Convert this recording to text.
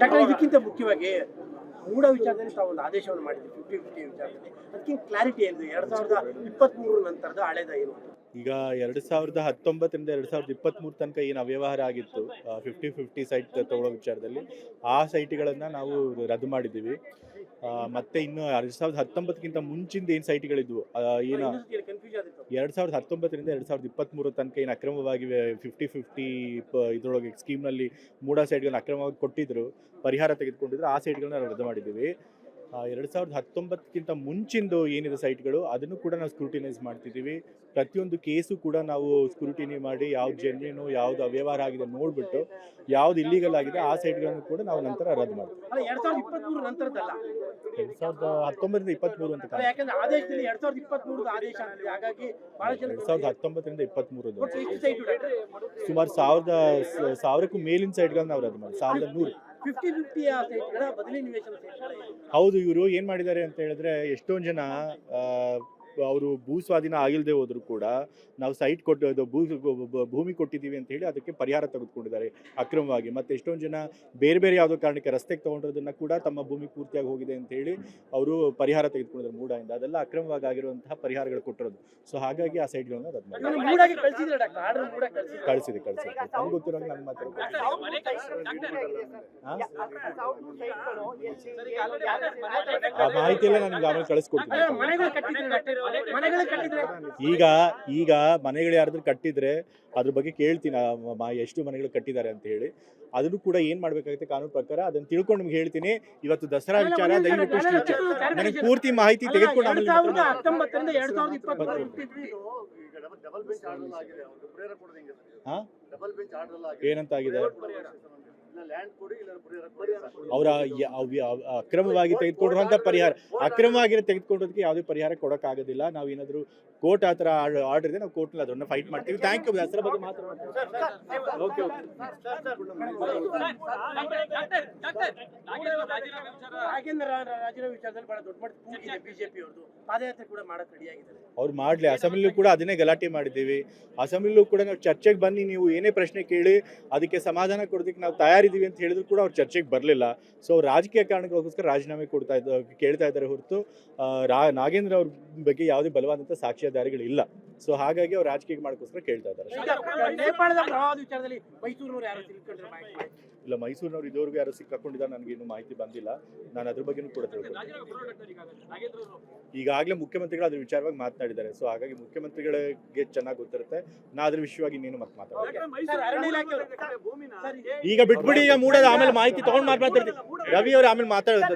Doctor, ಇದಕ್ಕಿಂತ ಮುಖ್ಯವಾಗಿ ಮೂಡ ವಿಚಾರದಲ್ಲಿ ತಾವು ಒಂದು ಆದೇಶವನ್ನು ಮಾಡಿದ್ವಿ 50-50 ವಿಚಾರದಲ್ಲಿ. ಅದಕ್ಕಿಂತ ಕ್ಲಾರಿಟಿ ಏನು 2023 ನಂತರದ ಹಳೆದ ಏನು? ಈಗ 2019ರಿಂದ 2023 ತನಕ ಏನು ಅವ್ಯವಹಾರ ಆಗಿತ್ತು 50-50 ಸೈಟ್ ತಗೊಳ್ಳೋ ವಿಚಾರದಲ್ಲಿ, ಆ ಸೈಟ್ಗಳನ್ನು ನಾವು ರದ್ದು ಮಾಡಿದ್ದೀವಿ. ಮತ್ತೆ ಇನ್ನು 2019ಕ್ಕಿಂತ ಮುಂಚಿಂದ ಏನು ಸೈಟ್ಗಳಿದ್ವು, ಏನು 2019ರಿಂದ 2023 ತನಕ ಏನು ಅಕ್ರಮವಾಗಿ 50-50 ಇದರೊಳಗೆ ಸ್ಕೀಮ್ನಲ್ಲಿ ಮೂಡ ಸೈಟ್ಗಳನ್ನ ಅಕ್ರಮವಾಗಿ ಕೊಟ್ಟಿದ್ರು, ಪರಿಹಾರ ತೆಗೆದುಕೊಂಡಿದ್ರು, ಆ ಸೈಟ್ಗಳನ್ನ ನಾವು ರದ್ದು ಮಾಡಿದ್ದೀವಿ. 2019ಕ್ಕಿಂತ ಮುಂಚಿಂದು ಏನಿದೆ ಸೈಟ್ಗಳು ಅದನ್ನು ಕೂಡ ನಾವು ಸ್ಕ್ರೂಟಿನೈಸ್ ಮಾಡ್ತಿದ್ದೀವಿ. ಪ್ರತಿಯೊಂದು ಕೇಸು ಕೂಡ ನಾವು ಸ್ಕ್ರೂಟಿನಿ ಮಾಡಿ ಯಾವ್ದು ಜೆನ್ಯೂನು ಯಾವ್ದು ಅವ್ಯವಹಾರ ಆಗಿದೆ ನೋಡ್ಬಿಟ್ಟು ಯಾವ್ದು ಇಲ್ಲಿಗಲ್ ಆಗಿದೆ ಆ ಸೈಟ್ಗಳನ್ನು ಕೂಡ ನಾವು ನಂತರ ರದ್ದು ಮಾಡ್ತೀವಿ. 2023 ನಂತರದಲ್ಲ, 2019ರಿಂದ 23 ಅಂತ ಯಾಕಂದ್ರೆ ಆದೇಶದಲ್ಲಿ 2023 ಆದೇಶ ಆಗ್ತಿದೆ. ಹಾಗಾಗಿ ಬಹಳ ಜನ 2019ರಿಂದ 23 ಸುಮಾರು 1000ಕ್ಕೂ ಮೇಲಿನ ಸೈಟ್ಗಳನ್ನ ನಾವು ರದ್ದು ಮಾಡಿ 1100. 50-50 ಸೈಟ್ಗಳ ಬದಲಿ ನಿವೇಶನ ಸೈಟ್ಗಳು. ಹೌದು, ಇವರು ಏನು ಮಾಡಿದ್ದಾರೆ ಅಂತ ಹೇಳಿದ್ರೆ, ಎಷ್ಟೊಂದು ಜನ ಅವರು ಭೂ ಸ್ವಾಧೀನ ಆಗಿಲ್ಲದೆ ಹೋದ್ರು ಕೂಡ ನಾವು ಸೈಟ್ ಕೊಟ್ಟು ಭೂಮಿ ಕೊಟ್ಟಿದ್ದೀವಿ ಅಂತ ಹೇಳಿ ಅದಕ್ಕೆ ಪರಿಹಾರ ತೆಗೆದುಕೊಂಡಿದ್ದಾರೆ ಅಕ್ರಮವಾಗಿ. ಮತ್ತು ಎಷ್ಟೊಂದು ಜನ ಬೇರೆ ಬೇರೆ ಯಾವುದೋ ಕಾರಣಕ್ಕೆ ರಸ್ತೆಗೆ ತೊಗೊಂಡಿರೋದನ್ನು ಕೂಡ ತಮ್ಮ ಭೂಮಿ ಪೂರ್ತಿಯಾಗಿ ಹೋಗಿದೆ ಅಂತ ಹೇಳಿ ಅವರು ಪರಿಹಾರ ತೆಗೆದುಕೊಂಡಿದ್ದಾರೆ ಮೂಡದಿಂದ. ಅದೆಲ್ಲ ಅಕ್ರಮವಾಗಿ ಆಗಿರುವಂತಹ ಪರಿಹಾರಗಳು ಕೊಟ್ಟಿರೋದು. ಸೊ ಹಾಗಾಗಿ ಆ ಸೈಟ್ಗಳನ್ನ ರದ್ದು ಮಾಡಿ ಕಳಿಸಿದೆ. ನಮ್ಗೆ ಗೊತ್ತಿರೋಂಗೆ ನನ್ನ ಮಾತ್ರ ಆ ಮಾಹಿತಿ ಎಲ್ಲ ನಾನು ಆಮೇಲೆ ಕಳಿಸ್ಕೊಡ್ತೀನಿ. ಈಗ ಮನೆಗಳು ಯಾರಾದ್ರೂ ಕಟ್ಟಿದ್ರೆ ಅದ್ರ ಬಗ್ಗೆ ಕೇಳ್ತೀನಿ, ಎಷ್ಟು ಮನೆಗಳು ಕಟ್ಟಿದ್ದಾರೆ ಅಂತ ಹೇಳಿ. ಅದನ್ನು ಕೂಡ ಏನ್ ಮಾಡ್ಬೇಕಾಗುತ್ತೆ ಕಾನೂನು ಪ್ರಕಾರ ಅದನ್ನ ತಿಳ್ಕೊಂಡು ನಿಮ್ಗೆ ಹೇಳ್ತೀನಿ. ಇವತ್ತು ದಸರಾ ವಿಚಾರ, ದಯವಿಟ್ಟು ನನಗೆ ಪೂರ್ತಿ ಮಾಹಿತಿ ತೆಗೆದುಕೊಂಡು ಏನಂತ ಆಗಿದೆ ಅವರ ಅಕ್ರಮವಾಗಿ ತೆಗೆದುಕೊಂಡಿರುವಂತ ಪರಿಹಾರ, ಅಕ್ರಮವಾಗಿ ತೆಗೆದುಕೊಂಡೋದಕ್ಕೆ ಯಾವುದೇ ಪರಿಹಾರ ಕೊಡೋಕ್ಕಾಗೋದಿಲ್ಲ. ನಾವು ಏನಾದರೂ ಕೋರ್ಟ್ ಆ ಥರ ಆರ್ಡರ್ ಇದೆ, ನಾವು ಕೋರ್ಟ್ನಲ್ಲಿ ಅದನ್ನ ಫೈಟ್ ಮಾಡ್ತೀವಿ. Thank you. ದಸರಾ ಬಗ್ಗೆ ರಾಜೀನಾಮೆ ವಿಚಾರದಲ್ಲಿ ಬಹಳ ದೊಡ್ಡ ಮಟ್ಟ ಕೂಗಿದೆ ಬಿಜೆಪಿ ಅವ್ರದ್ದು. ಪಾದಯಾತ್ರೆ ಕೂಡ ಮಾಡಕ್ ರೆಡಿ ಆಗಿದ್ದಾರೆ. ಅವ್ರು ಮಾಡ್ಲಿ. ಅಸೆಂಬ್ಲಿಲೂ ಕೂಡ ಅದನ್ನೇ ಗಲಾಟೆ ಮಾಡಿದ್ದೀವಿ. ಅಸೆಂಬ್ಲಿಲೂ ಕೂಡ ನಾವು ಚರ್ಚೆಗೆ ಬನ್ನಿ, ನೀವು ಏನೇ ಪ್ರಶ್ನೆ ಕೇಳಿ ಅದಕ್ಕೆ ಸಮಾಧಾನ ಕೊಡೋದಕ್ಕೆ ನಾವು ತಯಾರಿದ್ದೀವಿ ಅಂತ ಹೇಳಿದ್ರು ಕೂಡ ಅವ್ರು ಚರ್ಚೆಗೆ ಬರಲಿಲ್ಲ. ಸೊ ರಾಜಕೀಯ ಕಾರಣಕ್ಕೋಸ್ಕರ ರಾಜೀನಾಮೆ ಕೇಳ್ತಾ ಇದ್ದಾರೆ ಹೊರತು ನಾಗೇಂದ್ರ ಅವ್ರ ಬಗ್ಗೆ ಯಾವುದೇ ಬಲವಾದಂಥ ಸಾಕ್ಷ್ಯಾಧಾರಗಳಿಲ್ಲ. ಸೊ ಹಾಗಾಗಿ ಅವ್ರು ರಾಜಕೀಯ ಮಾಡೋಕ್ಕೋಸ್ಕರ ಕೇಳ್ತಾ ಇದ್ದಾರೆ. ಇಲ್ಲ, ಮೈಸೂರಿನವ್ರು ಇದುವರೆಗೂ ಯಾರು ಸಿಕ್ಕಾಕೊಂಡಿದ್ದಾರೆ ನನಗೇನು ಮಾಹಿತಿ ಬಂದಿಲ್ಲ. ನಾನು ಅದ್ರ ಬಗ್ಗೆನೂ ಕೂಡ ತಿಳ್ಕೊಳ್ತೀನಿ. ಈಗಾಗಲೇ ಮುಖ್ಯಮಂತ್ರಿಗಳು ಅದ್ರ ವಿಚಾರವಾಗಿ ಮಾತನಾಡಿದ್ದಾರೆ. ಸೊ ಹಾಗಾಗಿ ಮುಖ್ಯಮಂತ್ರಿಗಳಿಗೆ ಚೆನ್ನಾಗಿ ಗೊತ್ತಿರುತ್ತೆ. ನಾ ಅದ್ರ ವಿಷಯವಾಗಿ ಇನ್ನೇನು ಮತ್ತೆ ಮಾತಾಡ್ತೀನಿ. ಈಗ ಬಿಟ್ಬಿಡಿ, ಈಗ ಮೂಡೋದು ಆಮೇಲೆ ಮಾಹಿತಿ ತಗೊಂಡು ಮಾತಾಡ್ತೀನಿ. ರವಿ ಅವರು ಆಮೇಲೆ ಮಾತಾಡುತ್ತೆ.